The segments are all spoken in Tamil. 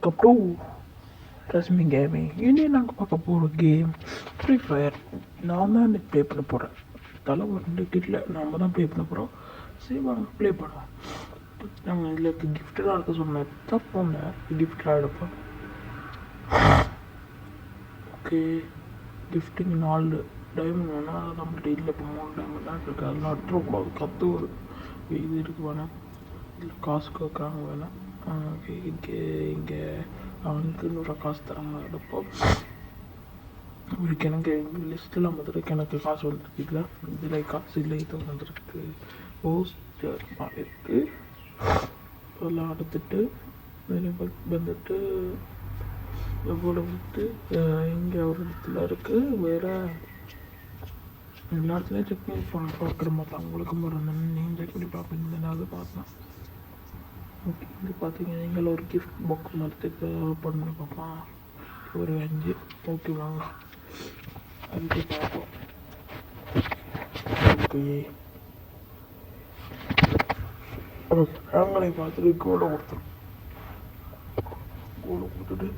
Welcome to Rashmi gaming. இனி நாங்கள் பார்க்க போகிற கேம் ஃப்ரீ ஃபயர். நான் தான் இன்னைக்கு ப்ளே பண்ண போகிறேன். தலைவர் 2 கிட்டில் நாம் தான் ப்ளே பண்ண போகிறோம். சரி வாங்க ப்ளே பண்ணுவோம். நாங்கள் இதில் கிஃப்டெலாம் இருக்க சொன்னேன். தப்பு இல்லை, கிஃப்டெலாம் எடுப்போம். ஓகே, கிஃப்டிங் 4 டைமண்ட் வேணால் அதை நம்மள்ட்ட இல்லை. இப்போ 3 டைமண்ட் தான் இருக்குது. அதெல்லாம் எடுத்துக்கூடாது. கற்று ஒரு இது இருக்குது வேணாம். இதில் காசு கேட்குறாங்க வேணாம். இங்கே அவனுக்கு 100 காசு தராங்க. எடுப்போம். இவருக்கு எனக்கு லிஸ்ட்டில் வந்துருக்கு. எனக்கு காசு வந்துருக்கு. இதில் காசு இல்லை, இது வந்துருக்கு. போஸ்டர் இருக்குது. அதெல்லாம் எடுத்துட்டு இதில் வந்துட்டு எவ்வளோ வந்துட்டு இங்கே ஒரு இடத்துல இருக்குது. வேறு எல்லா இடத்துலையும் செக் பண்ணி பார்க்குற மாதிரி உங்களுக்கு மறந்து நீங்கள் செக் பண்ணி பார்ப்பீங்க. அது பார்த்தேன். ஓகே, இங்கே பார்த்தீங்கன்னா நீங்கள் ஒரு கிஃப்ட் பாக்ஸ் மாதிரி ஓப்பன் பண்ணி பார்ப்போம். ஒரு 5. ஓகே வாங்க அதுக்கு பார்ப்போம். ஓகே நாங்களே பார்த்துட்டு கோடை கொடுத்துட்டு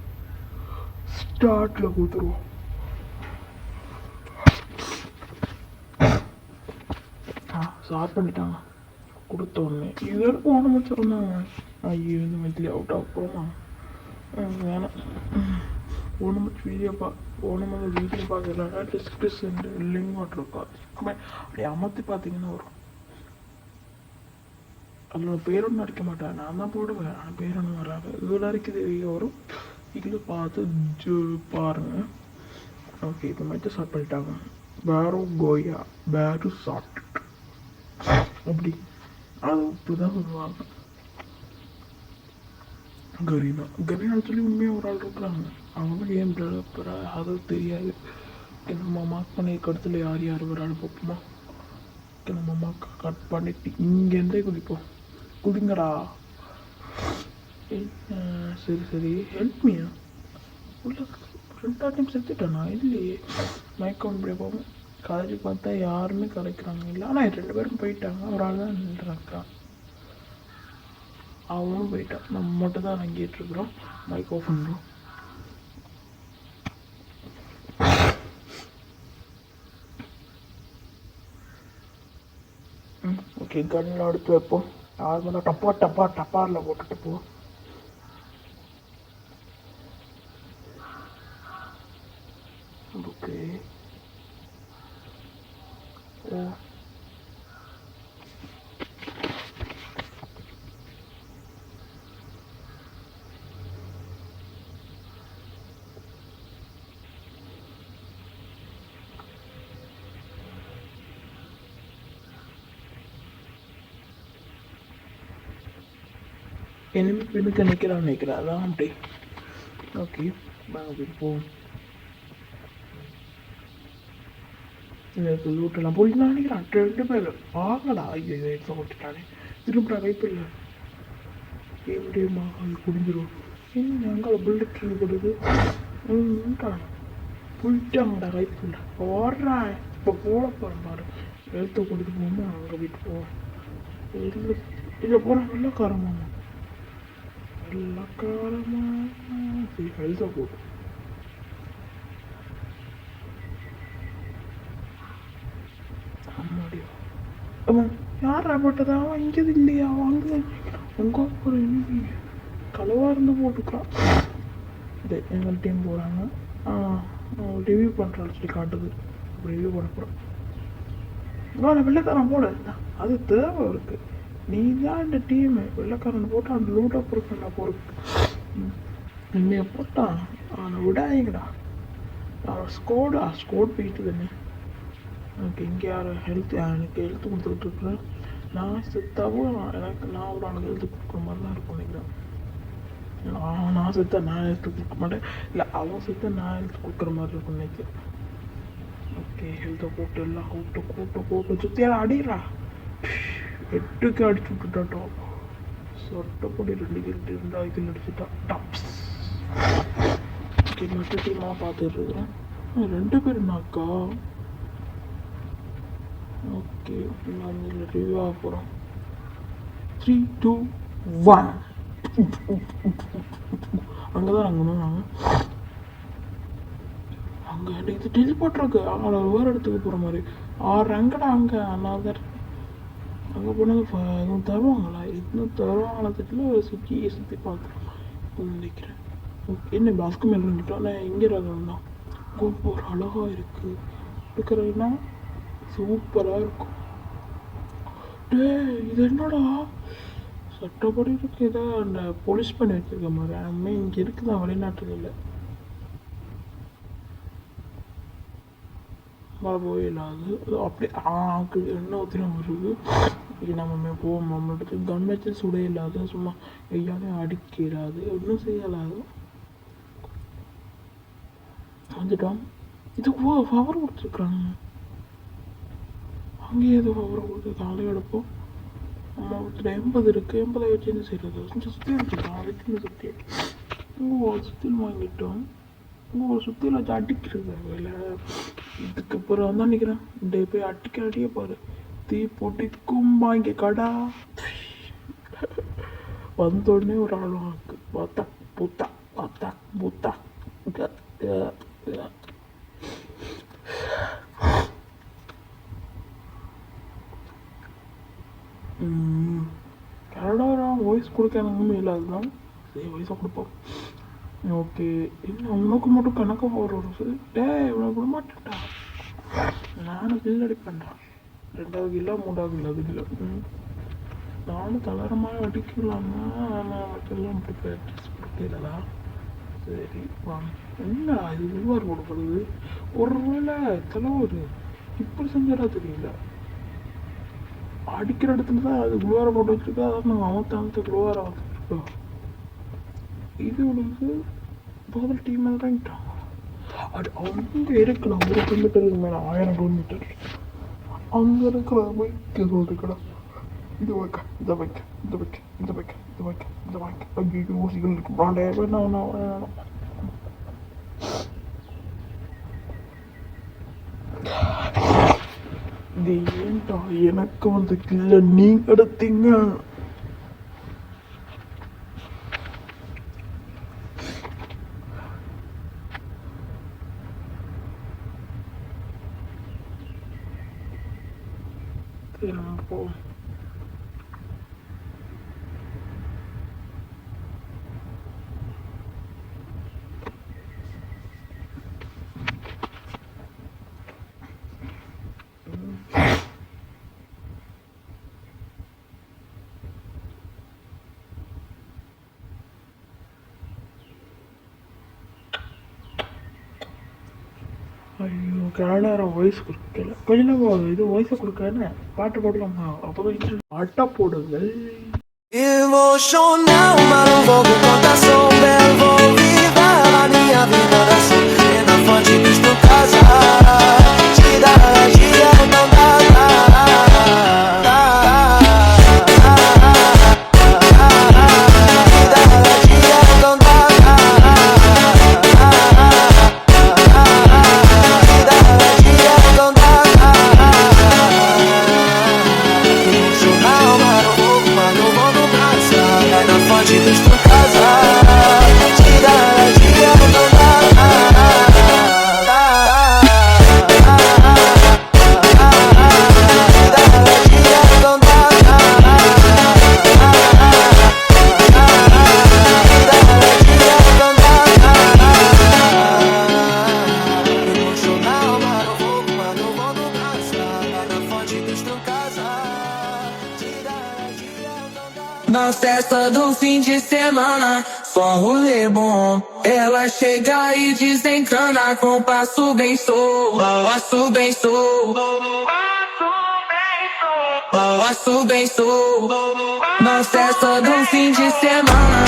ஸ்டார்ட்டில் கொடுத்துருவோம். ஸ்டார்ட் பண்ணிட்டாங்க. கொடுத்தோடனே இது வரைக்கும் ஓனமச்சு இருந்தாங்க. ஐயோ இந்த மெத்தில் அவுட் ஆக போகிறோமா? வேணாம். ஓனமச்சு வீடியோ பார்க்கலன்னா டிஸ்கிரிப்ஷன் லிங்க் மட்டும் இருக்கா. அப்படி அமர்த்தி பார்த்தீங்கன்னா வரும். அதில் பேர் ஒன்றும் அடிக்க மாட்டேன், நான் தான் போடுவேன். ஆனால் பேர் ஒன்றும் வராது. இதில் அடிக்கிறது வரும். இதில் பார்த்து பாருங்கள். ஓகே, இப்போ மட்டும் ஸ்டார்ட் பண்ணிட்டாங்க. பேரு கோயா பேரு ஷார்ட் அப்படி அது இப்படி தான் சொல்லுவாங்க. கரீனா சொல்லி உண்மையாக ஒரு ஆள் இருக்கிறாங்க. அவங்க கேம் டெவலப்பராக அது தெரியாது. நம்ம மார்க் பண்ணி கடத்தில் யார் ஒரு ஆள் பார்ப்போமா? நம்ம மார்க் கட் பண்ணிட்டு இங்கேருந்தே குதிப்போம். குதிங்கடா. சரி ஹெல்ப் மீயா உள்ள 2 டைம் செத்துட்டானா? இல்லையே. மைக்கவுண்ட் இப்படியே போவோம். கதைச்சி பார்த்தா யாருமே கலைக்கிறாங்க இல்லை. ஆனால் 2 பேரும் போயிட்டாங்க. ஒரு ஆள் தான் நின்றுருக்கான். அவனும் போயிட்டான். நம்ம மட்டும் தான் அங்கேட்டு இருக்கிறோம். மைக் ஆஃப் பண்ணுறோம். ஓகே, கன்னில் எடுத்து வைப்போம். நார்மலாக டப்பாரில் போட்டுட்டு போ. ஓகே ஓ enemy பின்னுக்கு நிற்கிறான். அதான் அப்படி. ஓகே வாங்க போவோம். எனக்கு லூட்டெல்லாம் போய் நான் நினைக்கிறேன். 2 பேர் வாங்கடா. ஐயோ எக்ஸா போட்டுட்டானே. திரும்படா வைப்பு இல்லை. எப்படியுமா அது குடிஞ்சிரும். என்ன அங்கே புல்லட் கொடுக்குது. போயிட்டாங்கடா. வைப்பு இல்லை. ஓடுறா. இப்போ போட போகிறேன் பாரு. எழுத்து கொடுத்து போகும்போது அங்கே போயிட்டு போவோம். இல்லை போகிறேன். வெள்ளக்காரமாக ஹெல்த்தை போட்டு ஆமாடியா. அவன் யாரா போட்டதா? அவன் இங்கேது இல்லையா? வாங்க உங்க ஒரு களவாக இருந்து போட்டுக்கிறான். இது எங்கள் டீம் போகிறாங்க. ரிவ்யூ பண்ணுறான்னு சொல்லி காட்டுது. ரிவ்யூ பண்ண போகிறோம். நான் வெள்ளைக்காரன் போட இருந்தான். அது தேவை இருக்குது. நீ தான் இந்த டீமு. வெள்ளைக்காரன் போட்டு அந்த லூட்டை பொறுக்கண்டா பொறுப்பு. என்னைய போட்டான். அவனை விடாதீங்கடா. அவன் ஸ்கோட் போயிட்டு தானே. எனக்கு இங்கே யார் எனக்கு ஹெல்த்து கொடுத்துக்கிட்டு இருக்கிறேன். நான் செத்தாவும் நான் ஒரு அவனுக்கு ஹெல்த்து கொடுக்குற மாதிரி தான் இருக்கும் நினைக்கிறேன். நான் செத்தா நான் ஹெல்த்து கொடுக்க மாட்டேன். இல்லை அவன் செத்தா நான் ஹெல்த்து கொடுக்குற மாதிரி இருக்கும் நினைக்கிறேன். ஓகே, ஹெல்த்தை போட்டு எல்லாம் கூட்டு சுற்றியால் அடிக்கிறா. 8க்கு அடிச்சு விட்டுட்டாட்டோம். சொட்டப்படி 2 கில் 2 கில் அடிச்சுட்டான். டாப்ஸ். ஓகே, மற்ற டீமாக பார்த்துட்டு இருக்கிறேன். 2 பேர் நாக்கா. ஓகே, நான் இதில் ரிவ்யூ ஆக போகிறோம். 3, 2, 1. அங்கே தான் இறங்கணும் நாங்கள். அங்கே இது டெலிபோர்ட் இருக்கு, அங்கே வேறு இடத்துக்கு போகிற மாதிரி. 6 ரேங்கடா அங்கே. அண்ணாதர் அங்கே போனது எதுவும் தருவாங்களா? இன்னும் தருவாங்களா தெரியல. சுற்றி பார்க்குறோம் நினைக்கிறேன். என்ன பாஸ்க்கு மேலே இருந்துட்டோம். நான் எங்கே இருக்கணும்னா ஒரு அழகாக இருக்குது இருக்கிறதுனா சூப்பராக இருக்கும். டே இது என்னடா சட்டப்படி இருக்கு. ஏதோ அந்த போலீஸ் பண்ணி வச்சிருக்க மாதிரி. நம்ம இங்கே இருக்குதான், வெளிநாட்டில் இல்லை. மழை போயிடாது அப்படி என்ன ஊற்றினா வருது. இது நம்ம போவோம். நம்மளுக்கு கன் வச்சு சுட இல்லாது, சும்மா ஐயாலையும் அடிக்கிறாது, ஒன்றும் செய்யலாது. வந்துட்டோம். இது பவர் கொடுத்துருக்குறாங்க. அங்கேயே ஏதோ பவர் கொடுத்துருக்காங்க. அதை எடுப்போம். நம்ம ஒருத்தர் 80 இருக்குது. 80 வச்சு என்ன செய்கிறது? கொஞ்சம் சுற்றி வச்சுருக்கோம். அதுக்கு சுற்றி ஒரு சுற்றிலும் வாங்கிட்டோம். ஒரு சுற்றியில் வச்சு அடிக்கிறது வேலை. இதுக்கப்புறம் தான் நினைக்கிறேன். இந்த போய் அடிக்க பாரு. தீ பொட்டிக்கும் வாங்கி கடா வந்தோடனே ஒரு ஆள் வாக்கு பார்த்தா பூத்தா பார்த்தா பூத்தா. கரெக்டாக வாய்ஸ் கொடுக்க எனக்குமே இல்லாதுதான். சரி வாய்ஸாக கொடுப்போம். ஓகே. என்ன உனக்கு மட்டும் கணக்கு போடுற? டே இவ்வளோ விட மாட்டேன்டா. நானும் கில் அடிப்பேன்டா. 2வது கில்லா 3வது கிலோ அது கிலோ. நானும் தளரமாக அடிக்கலாமா? ஆனால் மட்டும்லாம் அப்படி ப்ராக்டிஸ் கொடுக்கலடா. சரி வாங்க. என்ன இது குளுவார் கொடுக்குறது? ஒரு வேளை தலைவர் இப்படி செஞ்சாரா தெரியல. அடிக்கிற இடத்துல தான் அது குளுவாரை போட்டு வச்சுருக்கா. அதான் நாங்கள் அமர்த்த குளுவாரை வந்துட்டுருக்கோம். இது உனக்கு பதில் டீம் இறங்கிட்டாங்க. அது அவங்க இருக்கலாம் 1 கிலோமீட்டருக்கு மேலே 1000 கிலோமீட்டர் அங்கே இருக்கிற பைக் சொல்லிருக்கடா. இது வைக்க இதை வைக்க இந்த வைக்க இந்த வைக்க இந்த வைக்க இந்த வைக்க அங்கே ஊசிகள் இருக்கு. பிராண்டே வேணாம். இது ஏன்டா எனக்கு வந்து இல்லை நீங்க எடுத்தீங்க. போ ஐயோ கேடாரம் வாய்ஸ் கொடுக்கல. கொஞ்சம் இது வாய்ஸை கொடுக்க பாட்டு போடலாமா? அப்போ பாட்டா போடுங்கள். Eu vou chorar, mas não vou contar sobre. Eu vou viver a minha vida assim. E na fonte disto casa, te dá dia, não dá. Na festa do fim de semana, só rolê bom. Ela chega e desencana com passo bem solto. Passo bem solto. Passo bem solto. Na festa do fim de semana.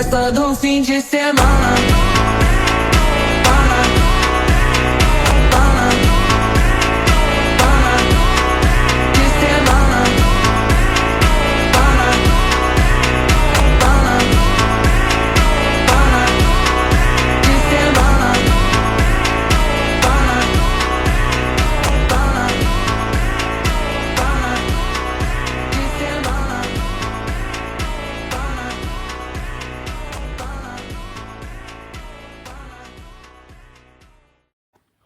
festa do fim de semana. Pana, pana, pana, de semana. Pana, pana, pana, de semana. Pana, pana, pana, de semana.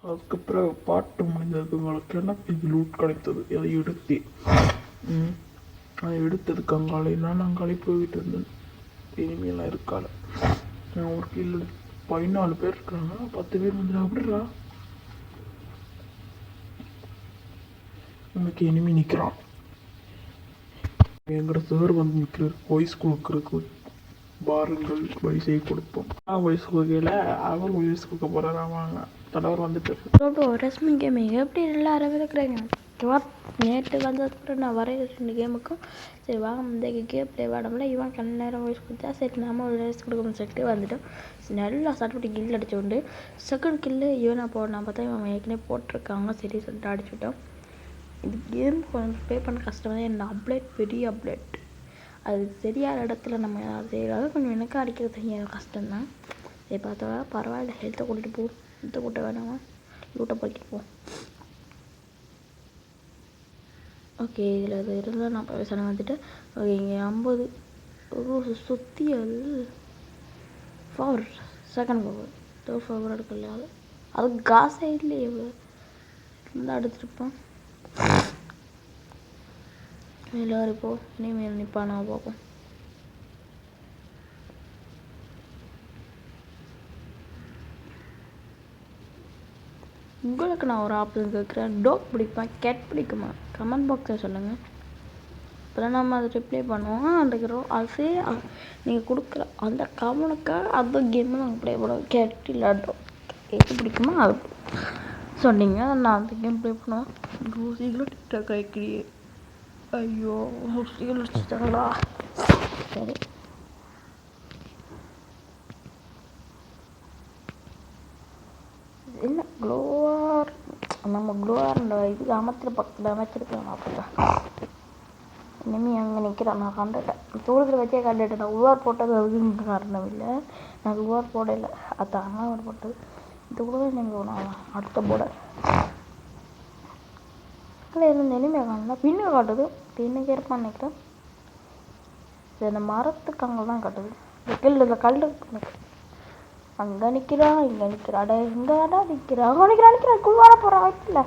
அதுக்கு பிறகு பாட்டு முடிந்ததுக்கு உங்களுக்கு என்ன இது லூட் கிடைத்தது அதை எடுத்து அதை எடுத்ததுக்கு அங்காலே நான் அங்காலே போய்கிட்டு இருந்தேன். இனிமையெல்லாம் இருக்கால நான் ஒரு கீழே 14 பேர் இருக்கிறாங்க. 10 பேர் வந்து அப்படிறா இன்னைக்கு இனிமே நிற்கிறான். எங்களோட சார் வந்து நிற்கிறார் வாய்ஸ் கொடுக்குறதுக்கு. பாருங்கள் வயசை கொடுப்போம். வயசு கொடுக்கையில் அவர் வயசு கொடுக்க போகிறாங்க. தலைவர் வந்துட்டு ப்ரோ ரஸ்மி கேமிங் எப்படி எல்லாரும் இருக்கிறாங்க? நேற்று வந்ததுக்கப்புறம் நான் வரைய 2 கேமுக்கும் சரி வாங்க இந்த கேம் ப்ளே விளாடமுல இவன் கண்ண நேரம் வயசு கொடுத்தா சரி நம்ம ஒரு வயசு கொடுக்கணும்னு சொல்லிட்டு வந்துட்டோம். நல்லா சட்டுப்பட்டு கில் அடிச்சு கொண்டு செகண்ட் கில்லு இவனை போடணும் பார்த்தா இவன் ஏற்கனவே போட்டிருக்காங்க சரி சொல்லிட்டு அடிச்சுட்டோம். இது கேம் கொஞ்சம் ப்ளே பண்ண கஷ்டம் தான். என்ன அப்டேட் பெரிய அப்டேட் அது தெரியாத இடத்துல நம்ம செய்யறது கொஞ்சம் எனக்கு அடிக்கிறது தெரியாத கஷ்டம்தான். இதை பார்த்தா பரவாயில்ல ஹெல்த்தை கூட்டிகிட்டு போ. ஹெல்த்தை கூட்ட வேணாமா லூட்டை போய்கிட்டு போ. ஓகே இதில் இது இருந்தால் நான் பேசணும் வந்துட்டு ஓகே இங்கே 50 சுத்தியல் ஃபவர் செகண்ட் ஃபவர் தேர்ட் ஃபவர் எடுக்கலையா அது காசே இல்லையே இருந்தால் எடுத்துருப்போம். எல்லோரும் இப்போ இனிமேல் நிற்பா நான் பார்ப்போம். உங்களுக்கு நான் ஒரு ஆப்ஷன் கேட்குறேன். டாக் பிடிக்குமா கேட் பிடிக்குமா கமெண்ட் பாக்ஸில் சொல்லுங்கள். இப்போ நம்ம அதை ரிப்ளை பண்ணுவோம். அந்த அதே நீங்கள் கொடுக்குற அந்த கமெண்ட்டுக்காக அந்த கேமை நாங்கள் ப்ளே பண்ணுவோம். கேட் இல்லை டாக் எது பிடிக்குமா அது சொன்னீங்க நான் அந்த கேம் ப்ளே பண்ணுவேன். சீக்கிரம் டிக்டாக் ஆகிக்கிறியே ஐயோ சீக்கிரம் வச்சுட்டாங்களா சரி என்ன க்ளோவார் நம்ம க்ளோவார் இந்த இது பக்கத்தில் அமைச்சிருக்கலாம். அப்போ இனிமேல் அங்கே நிற்கிறான் நான் கண்டுட்டேன். தூரத்தில் வச்சே கண்டுட்டேன். நான் உருவார் போட்டது அதுக்கு காரணம் இல்லை. நான் உருவார் போடலை அது அண்ணாவோட போட்டது. இது கூட நீங்கள் நான் அடுத்த போட இல்லை இருந்து இனிமேல் காணல பின்ன காட்டுது. பின்னுக்கு இருப்பான்னு நினைக்கிறேன். இந்த மரத்துக்கு அங்கே தான் காட்டுது. இந்த கல் அங்கே நிற்கிறான் இங்கே நிற்கிறாடா எங்கடா நிற்கிறான் அங்கே நிற்கிறான் குள்வார போகிறான் வைக்கல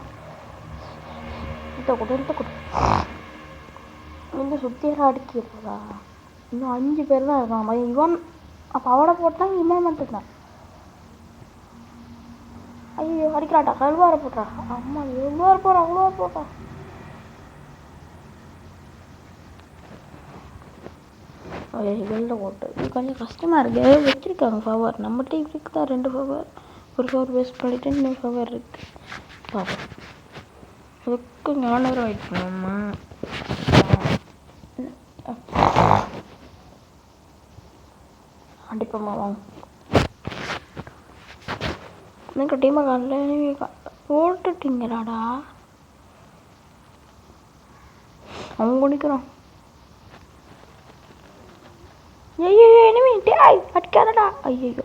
இட்ட இங்கே சுற்றியெல்லாம் அடிக்கிறதா இன்னும் 5 பேர் தான் இருக்கான். இவன் அப்போ அவனை போட்டாங்க இவன் மட்டும்தான். ஐயோ அடிக்கிறாட்டா கல்வார போட்டா அம்மா எவ்வளோ போகிறான் அவ்வளோ போட்டான். வெளில போட்டு இது கொஞ்சம் கஷ்டமாக இருக்குது. வச்சுருக்காங்க ஃபவர் நம்மகிட்ட இப்படி தான் 2 ஃபவர் ஒரு ஃபவர் வேஸ்ட் பண்ணிவிட்டு இன்னொரு ஃபவர் இருக்குது. பார்ப்போம் அதுக்கு ஞானவரம் வெயிட் பண்ணோம்மா. அடிப்போம்மா வாங்க எனக்கு டீமாக காணல போட்டுட்டீங்களாடா அவங்க குடிக்கிறோம். ஐயோ இனிமே டேய் அடிக்காதடா ஐயோ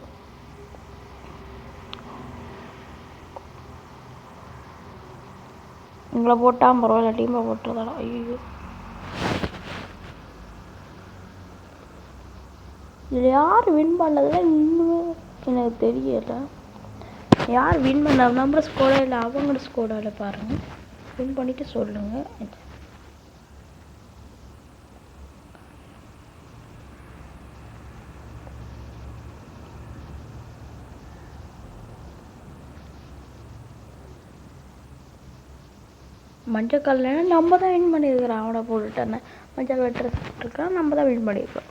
உங்களை போட்டால் பரவாயில்ல டீமை போட்டுறதாடா ஐயோ இதில் யார் வின் பண்ணதில் இன்னுமே எனக்கு தெரியலை. யார் வின் பண்ண நம்ம ஸ்கோடா இல்லை அவங்களோட ஸ்கோடாவில் பாருங்கள் வின் பண்ணிவிட்டு சொல்லுங்கள். மஞ்சள் கல்லுன்னா நம்ம தான் வின் பண்ணியிருக்கிறோம். அவனை போட்டுட்டானே மஞ்சள் வெட்டுற போட்டிருக்கான் நம்ம தான் வின் பண்ணியிருக்கோம்.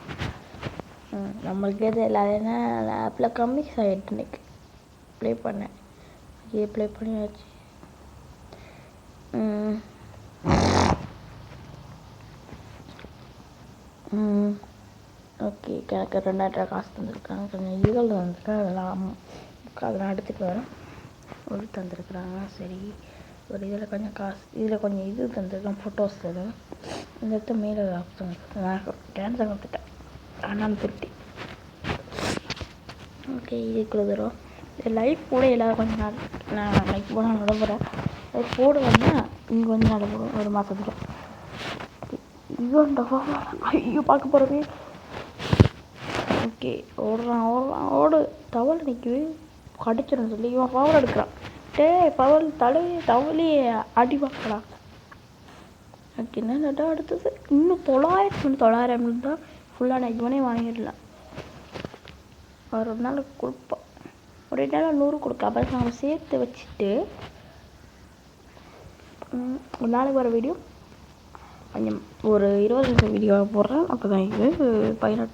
நம்மளுக்கு எது இல்லாதேன்னா ஆப்பில் கம்மி ஆகிட்டு இன்னைக்கு ப்ளே பண்ணேன். ஓகே ப்ளே பண்ணியாச்சு. ஓகே எனக்கு 2000 காசு தந்துருக்காங்க, கொஞ்சம் இதுகள் வந்துருக்கேன், அதெல்லாம் எடுத்துகிட்டு வரேன். ஒரு தந்துருக்குறாங்க. சரி, ஒரு இதில் கொஞ்சம் காசு, இதில் கொஞ்சம் இது தந்துருக்கேன், ஃபோட்டோஸ் தரும். இந்த இடத்த மேலே நான் கேன்சல் கொடுத்துட்டேன், ஆனால் திருட்டி. ஓகே, இதுக்குள்ள தரும். இது லைஃப் கூட எல்லோரும் கொஞ்சம் நாள் நான் லைஃப் போட நடுப்புறேன். லைஃப் போடுவேன்னா இங்கே கொஞ்சம் நடுப்புறோம், ஒரு மாதத்துக்கு. இவன்டா ஐயோ பார்க்க போகிறவே. ஓகே, ஓடு தவளை நிற்குது, கடிச்சிடும் சொல்லி இவன் பவர் எடுக்கிறான். தவளி அடி பார்க்கலாம். ஓகே, என்னடா அடுத்தது இன்னும் 900 இருந்தால் ஃபுல்லாக நான் இவனே வாங்கிடலாம். அவர் ஒரு நாள் கொடுப்பான், ஒரு நாள் 100 கொடுக்க. அப்போ நம்ம சேர்த்து வச்சுட்டு ஒரு நாளைக்கு வர வீடியோ கொஞ்சம் ஒரு 20 நிமிஷம் வீடியோ போடுறேன். அப்போ தான் இது 18,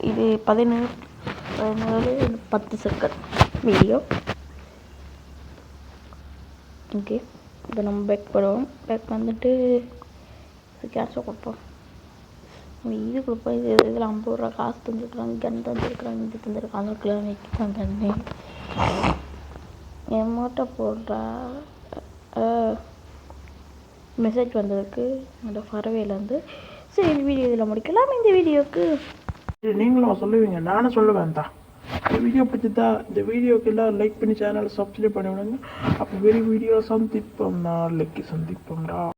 இது 17, 10 செகண்ட் வீடியோ. ஓகே, இப்போ நம்ம பேக் பண்ணுவோம். பேக் வந்துட்டு கேஷாக கொடுப்போம். இது கொடுப்போம். இதில் 50 ரூபா காசு தந்துருக்குறாங்க, கன் தந்துருக்குறாங்க, இது தந்துருக்காங்க, கிலோமீட்டர் கன்னு எமௌண்ட்டை போடுறா. மெசேஜ் வந்ததுக்கு என்னோட பறவையிலேருந்து. சரி, இந்த வீடியோ இதில் முடிக்கலாம். இந்த வீடியோவுக்கு நீங்களும் சொல்லுவீங்க, நானும் சொல்லுவேன் தான். இந்த வீடியோ பிடிச்சதா, இந்த வீடியோக்கு எல்லாம் லைக் பண்ணி சேனலை சப்ஸ்கிரைப் பண்ணி விடுங்க. அப்போ வெறும் வீடியோ சந்திப்போம், நாளைக்கு சந்திப்போம்டா.